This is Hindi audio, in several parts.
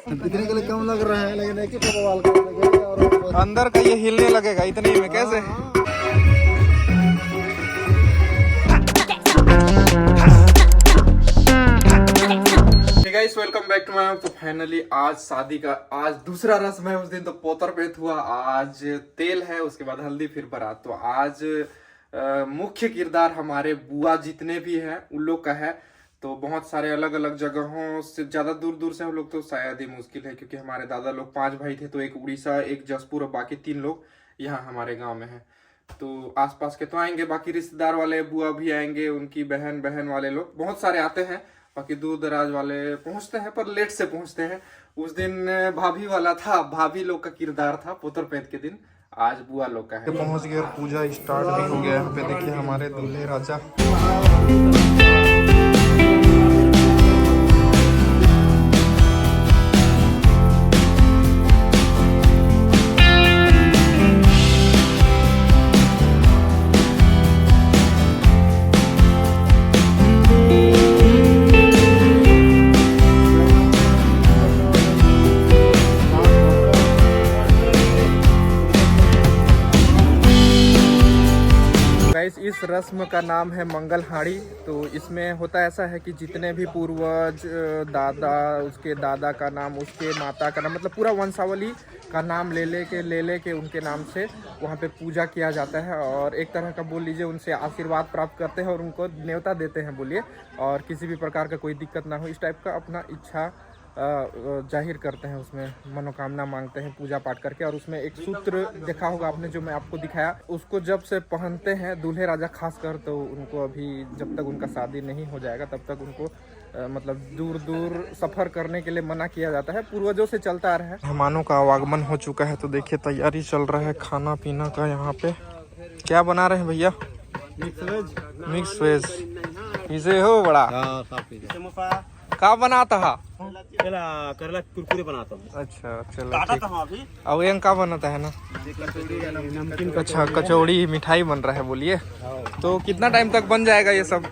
इतने के लिए कम लग रहा है, लेकिन एक ही बवाल कर और अंदर का ये हिलने लगेगा इतने में कैसे। Guys welcome back to my. तो फाइनली आज शादी का आज दूसरा रस्म है। उस दिन तो पोतर पेट हुआ, आज तेल है, उसके बाद हल्दी, फिर बारात। तो आज मुख्य किरदार हमारे बुआ जितने भी हैं उन लोग का है। तो बहुत सारे अलग अलग जगहों से, ज्यादा दूर दूर से हम लोग तो शायद ही मुश्किल है, क्योंकि हमारे दादा लोग 5 भाई थे, तो एक उड़ीसा, एक जसपुर और बाकी 3 लोग यहाँ हमारे गांव में हैं। तो आसपास के तो आएंगे, बाकी रिश्तेदार वाले बुआ भी आएंगे, उनकी बहन वाले लोग बहुत सारे आते हैं। बाकी दूर दराज वाले पहुंचते हैं, पर लेट से पहुंचते हैं। उस दिन भाभी वाला था, भाभी लोग का किरदार था पोतर पेट के दिन, आज बुआ लोग का है। पहुंच गए, पूजा स्टार्ट भी हो गया। यहाँ पे देखिए हमारे दूल्हे राजा। इस रस्म का नाम है मंगल हाड़ी। तो इसमें होता ऐसा है कि जितने भी पूर्वज, दादा, उसके दादा का नाम, उसके माता का नाम, मतलब पूरा वंशावली का नाम ले लेके उनके नाम से वहाँ पे पूजा किया जाता है। और एक तरह का बोल लीजिए उनसे आशीर्वाद प्राप्त करते हैं और उनको न्योता देते हैं, बोलिए। और किसी भी प्रकार का कोई दिक्कत ना हो, इस टाइप का अपना इच्छा जाहिर करते हैं, उसमें मनोकामना मांगते हैं पूजा पाठ करके। और उसमें एक सूत्र देखा होगा आपने, जो मैं आपको दिखाया, उसको जब से पहनते हैं दूल्हे राजा खासकर, तो उनको अभी जब तक उनका शादी नहीं हो जाएगा तब तक उनको मतलब दूर दूर सफर करने के लिए मना किया जाता है, पूर्वजों से चलता आ रहा है। मेहमानों का आवागमन हो चुका है, तो देखिए तैयारी चल रहा है खाना पीना का। यहाँ पे क्या बना रहे हैं भैया? Mix veg. इसे हो बड़ा का बनाता है? करला कुरकुरे बनाता हूँ। अच्छा चलो ठीक। अब ये का बनाता है ना? अच्छा कचौड़ी मिठाई बन रहा है, बोलिए। तो कितना टाइम तक बन जाएगा ये सब?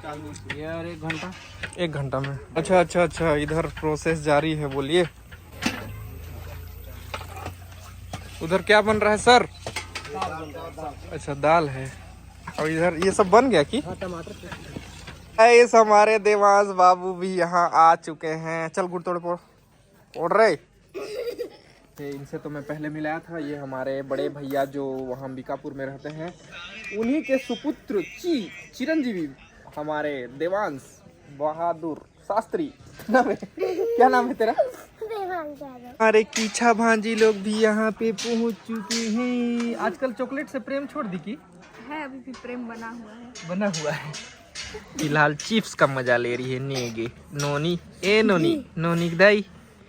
यार 1 घंटा। 1 घंटा में? अच्छा इधर प्रोसेस जारी है, बोलिए। उधर क्या बन रहा है सर? अच्छा दाल है। और इधर ये सब बन गया कि? इस हमारे देवांश बाबू भी यहाँ आ चुके हैं। चल गुड़ तोड़ फोड़ रहे। इनसे तो मैं पहले मिलाया था। ये हमारे बड़े भैया जो वहाँ अंबिकापुर में रहते हैं, उन्हीं के सुपुत्र चिरंजीवी हमारे देवांश बहादुर शास्त्री। नाम है क्या? नाम है तेरा? हमारे कीछा भांजी लोग भी यहाँ पे पहुँच चुके हैं। आजकल चॉकलेट से प्रेम छोड़ दी की है? अभी भी प्रेम बना हुआ है। फिलहाल चिप्स का मजा ले रही है नेगे नोनी। नोनी दाई।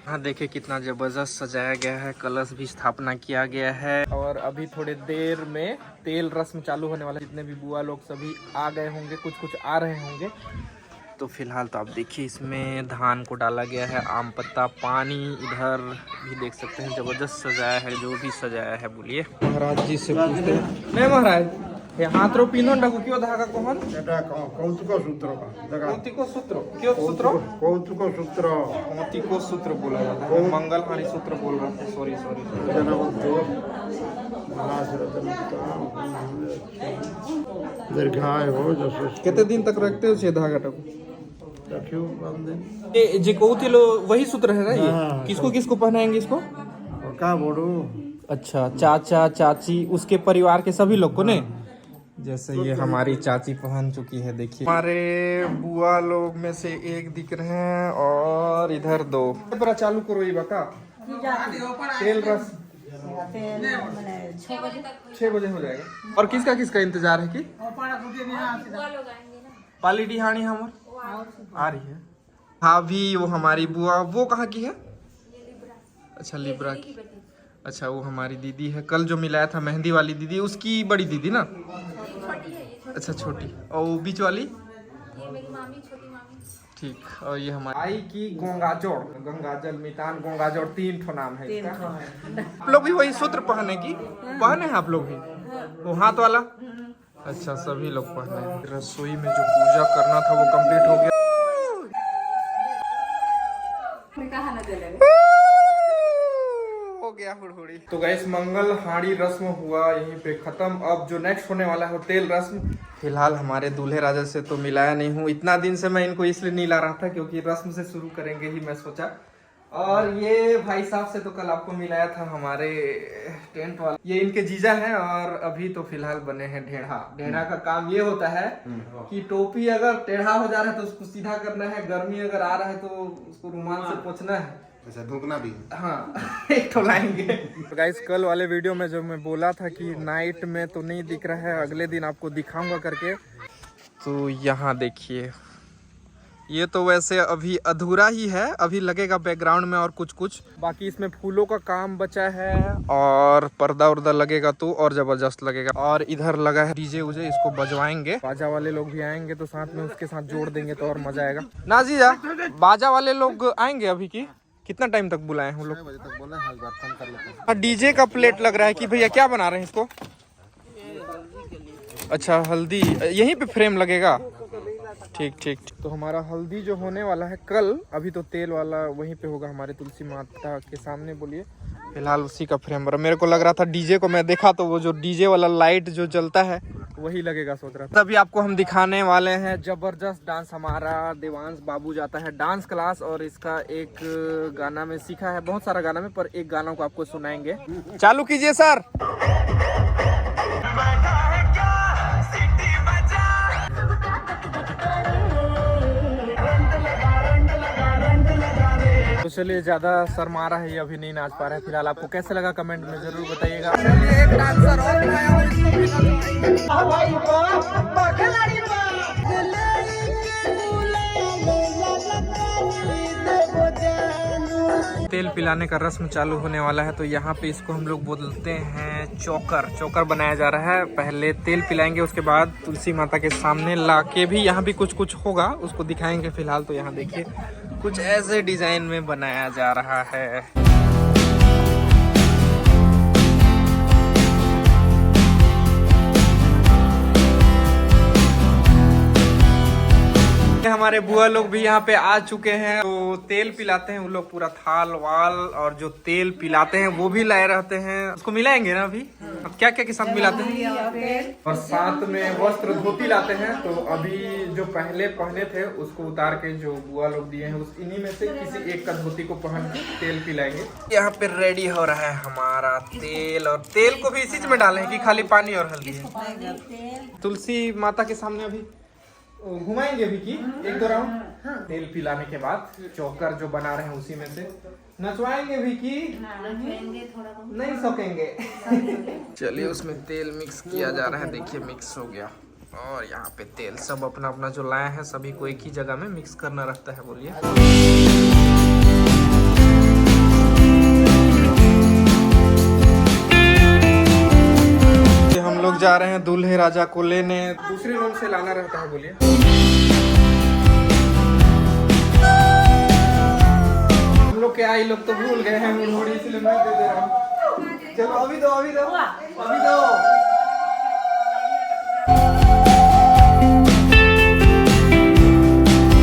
हाँ देखिए कितना जबरदस्त सजाया गया है, कलश भी स्थापना किया गया है। और अभी थोड़ी देर में तेल रस्म चालू होने वाला है। जितने भी बुआ लोग सभी आ गए होंगे, कुछ आ रहे होंगे। तो फिलहाल तो आप देखिए इसमें धान को डाला गया है, आम पत्ता, पानी। इधर भी देख सकते हैं जबरदस्त सजाया है, जो भी सजाया है, बोलिए। महाराज जी से पूछते हैं। नहीं महाराज, ये हाथ रो पीनो डगु क्यों धागा कोहन? कौतुको सूत्र कौतिको सूत्र बोला जाता है। मंगल हारी सूत्र बोल रहा था, सॉरी। दीर्घाय हो जैसे। कितने दिन तक रखते हो धागा टको? रखियो ये जे कौती लो वही सूत्र है ना ये? किसको किसको पहनाएंगे इसको? का बोलो। अच्छा, चाचा चाची उसके परिवार के सभी लोग को ने? जैसे ये हमारी चाची पहन चुकी है, देखिए। हमारे बुआ लोग में से एक दिख रहे हैं और इधर 2। बड़ा चालू करो ये बता। तेल रस 6 बजे हो जाएगा। और किसका इंतजार है कि? पाली डिहानी हमार आ रही है। भाभी वो हमारी बुआ, वो कहाँ की है? अच्छा लिब्रा की। अच्छा, वो हमारी दीदी है, कल जो मिलाया था मेहंदी वाली दीदी, उसकी बड़ी दीदी ना? अच्छा, छोटी। और वो बीच वाली? ये मेरी मामी, छोटी मामी। ठीक। और ये हमारी आई की गंगाजोड़, गंगाजल, मितान, गंगाजोड़, 3 ठो नाम है इसका। आप लोग भी वही सूत्र पहने की पहने हैं आप लोग भी? वो हाथ वाला? अच्छा, सभी लोग पहने हैं। रसोई में जो पूजा करना था वो कंप्लीट हो गया। हो गया हुड़हुड़ी। तो गाइस, मंगल हाड़ी रस्म हुआ यहीं पे खत्म। अब जो नेक्स्ट होने वाला है वो तेल रस्म। फिलहाल हमारे दूल्हे राजा से तो मिलाया नहीं हूँ, इतना दिन से मैं इनको इसलिए नहीं ला रहा था क्योंकि रस्म से शुरू करेंगे ही मैं सोचा। और ये भाई साहब से तो कल आपको मिलाया था हमारे टेंट वाला, ये इनके जीजा हैं। और अभी तो फिलहाल बने हैं ढेढ़ा। ढेढ़ा का काम ये होता है कि टोपी अगर टेढ़ा हो जा रहा है तो उसको सीधा करना है, गर्मी अगर आ रहा है तो उसको रुमाल से पोंछना है। अच्छा, धुकना भी? हाँ, एक तो लाएंगे। तो गाइस, कल वाले वीडियो में जो मैं बोला था कि नाइट में तो नहीं दिख रहा है, अगले दिन आपको दिखाऊंगा करके। तो यहाँ देखिए, ये तो वैसे अभी अधूरा ही है, अभी लगेगा बैकग्राउंड में और कुछ कुछ। बाकी इसमें फूलों का काम बचा है और पर्दा उर्दा लगेगा तो और जबरदस्त लगेगा। और इधर लगा है डीजे उजे, इसको बजवाएंगे। बाजा वाले लोग भी आएंगे तो साथ में उसके साथ जोड़ देंगे तो और मजा आएगा। नाजीजा, बाजा वाले लोग आएंगे अभी की? कितना टाइम तक बुलाए हैं हम लोग? 6 बजे तक बोला है, एक बार फोन कर लेते हैं। डीजे का प्लेट लग रहा है कि भैया क्या बना रहे हैं इसको? अच्छा, हल्दी यहीं पे फ्रेम लगेगा। ठीक ठीक। तो हमारा हल्दी जो होने वाला है कल, अभी तो तेल वाला वहीं पे होगा हमारे तुलसी माता के सामने। बोलिए, फिलहाल उसी का फ्रेम बना। मेरे को लग रहा था डीजे को, मैं देखा तो वो जो डीजे वाला लाइट जो जलता है वही लगेगा, सोच रहा था। तभी आपको हम दिखाने वाले हैं जबरदस्त डांस। हमारा देवांश बाबू जाता है डांस क्लास और इसका एक गाना में सीखा है, बहुत सारा गाना में, पर एक गाना को आपको सुनाएंगे। चालू कीजिए सर। तो चलिए, ज्यादा शर्मा रहा है ये, अभी नहीं नाच पा रहा है। फिलहाल आपको कैसे लगा कमेंट में जरूर बताइएगा। चलिए, एक डांसर और बुलाया हूं, इसको भी तेल पिलाने का रस्म चालू होने वाला है। तो यहाँ पे इसको हम लोग बोलते हैं चोकर। चोकर बनाया जा रहा है। पहले तेल पिलाएंगे, उसके बाद तुलसी माता के सामने ला के भी यहाँ भी कुछ कुछ होगा, उसको दिखाएंगे। फिलहाल तो यहाँ देखिए कुछ ऐसे डिजाइन में बनाया जा रहा है। हमारे बुआ लोग भी यहाँ पे आ चुके हैं। तो तेल पिलाते हैं वो लोग, पूरा थाल वाल, और जो तेल पिलाते हैं वो भी लाए रहते हैं। उसको मिलाएंगे ना अभी। अब क्या क्या के साथ मिलाते हैं? और साथ में वस्त्र धोती लाते हैं। तो अभी जो पहले पहने थे उसको उतार के जो बुआ लोग दिए हैं उस इन्हीं में से किसी एक का धोती को पहन के तेल पिलाएंगे। यहाँ पे रेडी हो रहा है हमारा तेल। और तेल को भी इसी में डाले हैं कि खाली पानी और हल्दी? तुलसी माता के सामने अभी घुमाएंगे भी की एक दो राउंड। तेल पिलाने के बाद चोकर जो बना रहे हैं उसी में से नचवाएंगे भी की नहीं सकेंगे। चलिए, उसमें तेल मिक्स किया जा रहा है। देखिए, मिक्स हो गया। और यहाँ पे तेल सब अपना अपना जो लाए हैं सभी को एक ही जगह में मिक्स करना रहता है। बोलिए, हम लोग जा रहे हैं दूल्हे राजा को लेने। दूसरे रूम से लाना रहता है। बोलिए, हम लोग क्या, ये लोग तो भूल गए हैं मुरमुड़ी, इसलिए मैं दे दे रहा हूँ। चलो, अभी दो अभी दो अभी दो।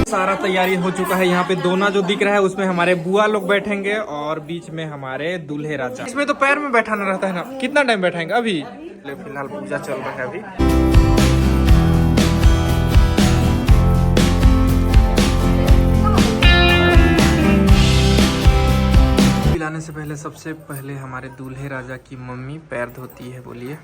सारा तैयारी हो चुका है। यहाँ पे दोना जो दिख रहा है उसमें हमारे बुआ लोग बैठेंगे और बीच में हमारे दूल्हे राजा। इसमें तो पैर में बैठाना रहता है ना। कितना टाइम बैठाएंगे? अभी फिलहाल पूजा चल रहा है। अभी पिलाने से पहले सबसे पहले हमारे दूल्हे राजा की मम्मी पैर धोती है। बोलिए,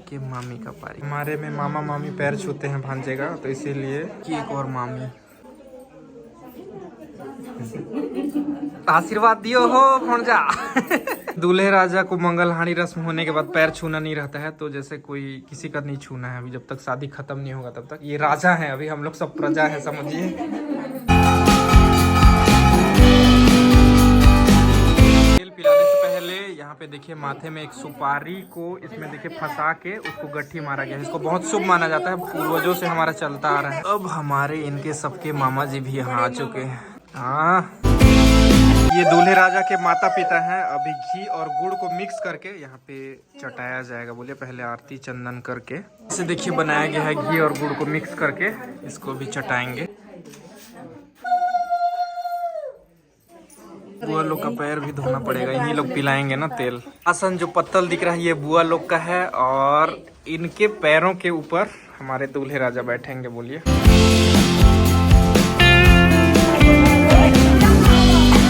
के मामी का पारी। हमारे में मामा मामी पैर छूते हैं भांजे का, तो इसीलिए कि एक और मामी आशीर्वाद दियो हो भणजा। दूल्हे राजा को मंगलहारी रस्म होने के बाद पैर छूना नहीं रहता है, तो जैसे कोई किसी का नहीं छूना है अभी, जब तक शादी खत्म नहीं होगा तब तक। ये राजा है, अभी हम लोग सब प्रजा है, समझिए। तेल पिलाने से पहले यहाँ पे देखिए माथे में एक सुपारी को इसमें देखिए फंसा के उसको गट्ठी मारा गया है। इसको बहुत शुभ माना जाता है, पूर्वजों से हमारा चलता आ रहा है। अब हमारे इनके सबके मामा जी भी यहाँ आ चुके हैं। हाँ, ये दूल्हे राजा के माता पिता हैं। अभी घी और गुड़ को मिक्स करके यहाँ पे चटाया जाएगा। बोलिए, पहले आरती चंदन करके इसे देखिए बनाया गया है। घी और गुड़ को मिक्स करके इसको भी चटाएंगे। बुआ लोग का पैर भी धोना पड़ेगा, इन्हीं लोग पिलाएंगे ना तेल। आसन जो पत्तल दिख रहा है ये बुआ लोग का है, और इनके पैरों के ऊपर हमारे दूल्हे राजा बैठेंगे। बोलिए,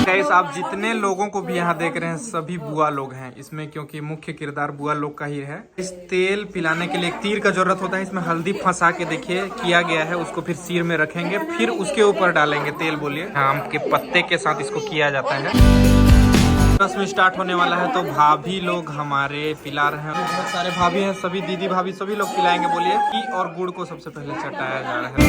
गाइस आप जितने लोगों को भी यहाँ देख रहे हैं सभी बुआ लोग हैं इसमें, क्योंकि मुख्य किरदार बुआ लोग का ही है। इस तेल पिलाने के लिए एक तीर का जरूरत होता है। इसमें हल्दी फंसा के देखिए किया गया है, उसको फिर सिर में रखेंगे, फिर उसके ऊपर डालेंगे तेल। बोलिए, आम के पत्ते के साथ इसको किया जाता है। रस्म स्टार्ट होने वाला है, तो भाभी लोग हमारे पिला रहे हैं। बहुत सारे भाभी हैं, सभी दीदी भाभी सभी लोग पिलाएंगे। बोलिए, घी और गुड़ को सबसे पहले चटाया जा रहा है।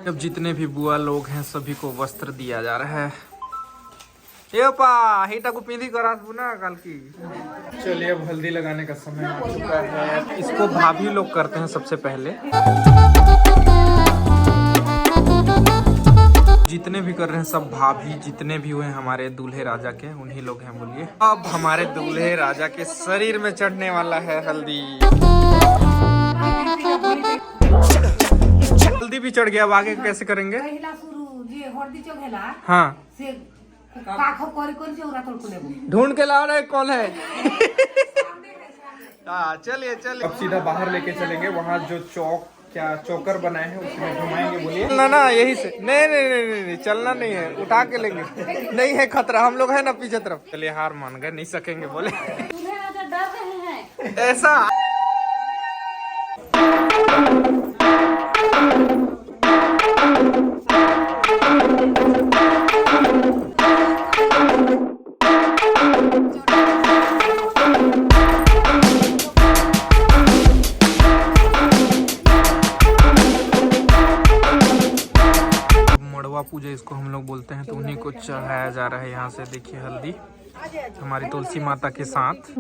अब जितने भी बुआ लोग हैं सभी को वस्त्र दिया जा रहा है। कल की चलिए, अब हल्दी लगाने का समय आ चुका है। इसको भाभी लोग करते हैं सबसे पहले। जितने भी कर रहे हैं सब भाभी, जितने भी हुए हमारे दूल्हे राजा के उन्हीं लोग हैं। बोलिए, अब हमारे दूल्हे राजा के शरीर में चढ़ने वाला है हल्दी। हल्दी भी चढ़ गया, अब आगे कैसे करेंगे? हाँ, ढूंढ के ला रहे कौन है। चलिए चलिए, अब सीधा बाहर लेके चलेंगे। वहाँ जो चौकर बनाए हैं उसमें घुमाएंगे। बोलिए ना, यही से नहीं, चलना नहीं है, उठा के लेंगे। नहीं है खतरा, हम लोग है ना पीछे तरफ। चलिए, हार मान गए, नहीं सकेंगे। बोले ऐसा पूजा इसको हम लोग बोलते हैं, तो उन्हीं को चढ़ाया जा रहा है। यहाँ से देखिए हल्दी हमारी तुलसी माता के साथ।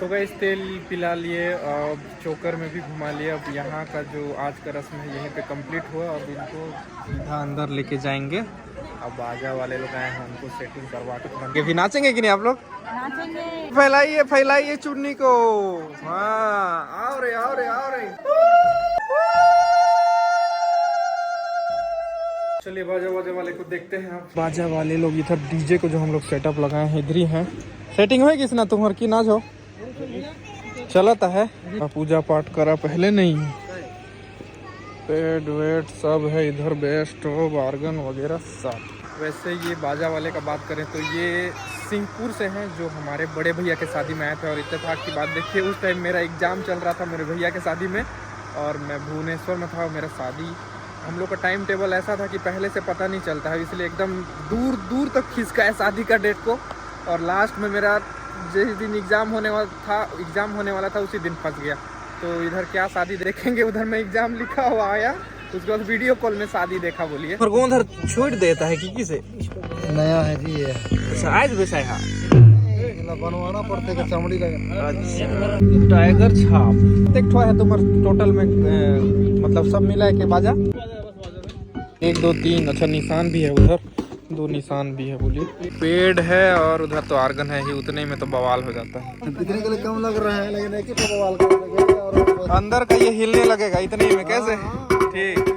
तो गैस तेल पिला लिए और चोकर में भी घुमा लिए। अब यहाँ का जो आज का रस्म है यहीं पे कंप्लीट हुआ। अब इनको सीधा अंदर लेके जाएंगे। अब बाजा वाले लोग आए हैं, उनको सेटिंग करवा के फिर नाचेंगे कि नहीं आप लोग? नाचेंगे। फैलाइए फैलाइए चुन्नी को। हाँ आओ रे आओ रे आओ रे। चलिए बाजा वाजे वाले को देखते हैं। आप बाजा वाले लोग इधर डीजे को जो हम लोग सेटअप लगाए हैं इधर ही हैं। सेटिंग है किसना तुम्हार की नाच हो चलता है। पूजा पाठ करा पहले नहीं, पेड वेट सब है इधर, बेस्ट हो बार्गन वगैरह सब। वैसे ये बाजा वाले का बात करें तो ये सिंहपुर से हैं, जो हमारे बड़े भैया के शादी में आए थे। और इत्तेफाक की बात देखिए, उस टाइम मेरा एग्ज़ाम चल रहा था मेरे भैया के शादी में और मैं भुवनेश्वर में था। और मेरा शादी हम लोग का टाइम टेबल ऐसा था कि पहले से पता नहीं चलता है, इसलिए एकदम दूर दूर तक खिसका है शादी का डेट को। और लास्ट में मेरा जिस दिन एग्ज़ाम होने वाला था उसी दिन फंस गया। तो इधर क्या शादी देखेंगे, उधर में एग्ज़ाम लिखा हुआ आया, उसके बाद वीडियो कॉल में शादी देखा। बोलिए और कौन उधर छूट देता है कि से नया है जी ये। अच्छा आज वैसा है बनवाना पड़ता है, चमड़ी लगा। अच्छा टाइगर छाप एक ठो है तुम्हारे टोटल में, मतलब सब मिला है के बाजा 1 2 3। अच्छा निशान भी है उधर, 2 निशान भी है। बोलिए पेड़ है और उधर तो आर्गन है ही, उतने में तो बवाल हो जाता है। इतने के लिए कम लग रहा है, लेकिन एक ही पे बवाल करने लगे और अंदर का ये हिलने लगेगा इतने में कैसे? ठीक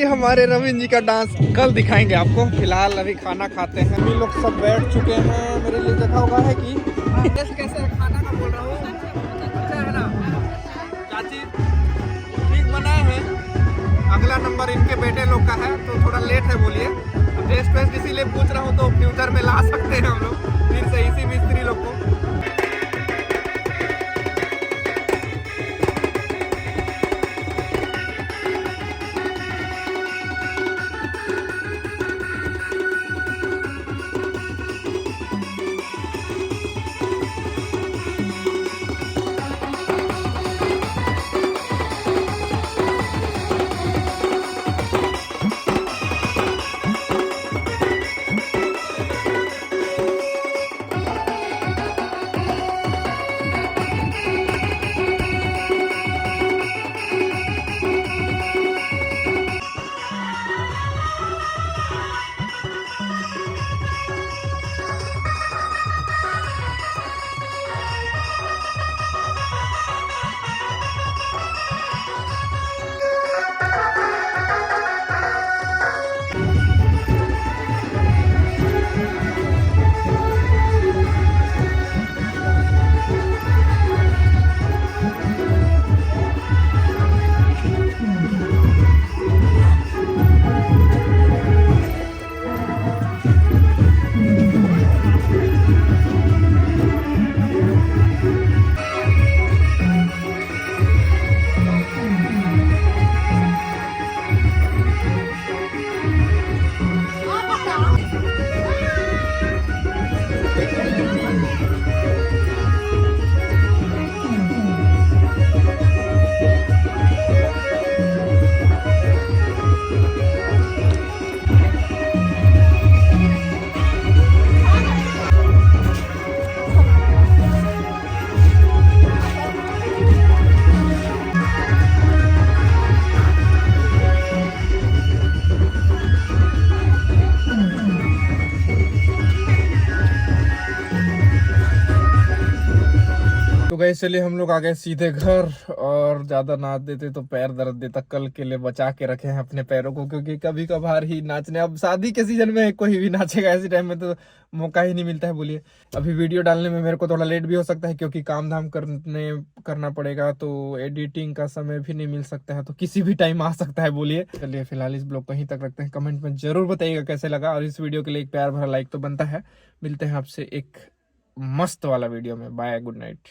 हमारे रविंद्र जी का डांस कल दिखाएंगे आपको। फिलहाल अभी खाना खाते हैं। हम लोग सब बैठ चुके हैं। मेरे लिए जगह होगा है कि कैसे खाना का बोल रहा हूँ, अच्छा है ना चाची? ठीक बनाए हैं। अगला नंबर इनके बेटे लोग का है तो थोड़ा लेट है। बोलिए टेस्ट वेस्ट इसीलिए पूछ रहा हूँ, तो फ्यूचर में ला सकते हैं हम लोग फिर से इसी मिस्त्री लोग को। गए चलिए हम लोग आ गए सीधे घर, और ज्यादा नाच देते तो पैर दर्द देता, कल के लिए बचा के रखे हैं अपने पैरों को, क्योंकि कभी कभार ही नाचने, अब शादी के सीजन में कोई भी नाचेगा ऐसे टाइम में तो मौका ही नहीं मिलता है। बोलिए अभी वीडियो डालने में मेरे को थोड़ा लेट भी हो सकता है, क्योंकि काम धाम करना पड़ेगा, तो एडिटिंग का समय भी नहीं मिल सकता है, तो किसी भी टाइम आ सकता है। बोलिए चलिए फिलहाल इस ब्लॉग को यहीं तक रखते हैं। कमेंट में जरूर बताइएगा कैसे लगा, और इस वीडियो के लिए एक प्यार भरा लाइक तो बनता है। मिलते हैं आपसे एक मस्त वाला वीडियो में। Bye, good night.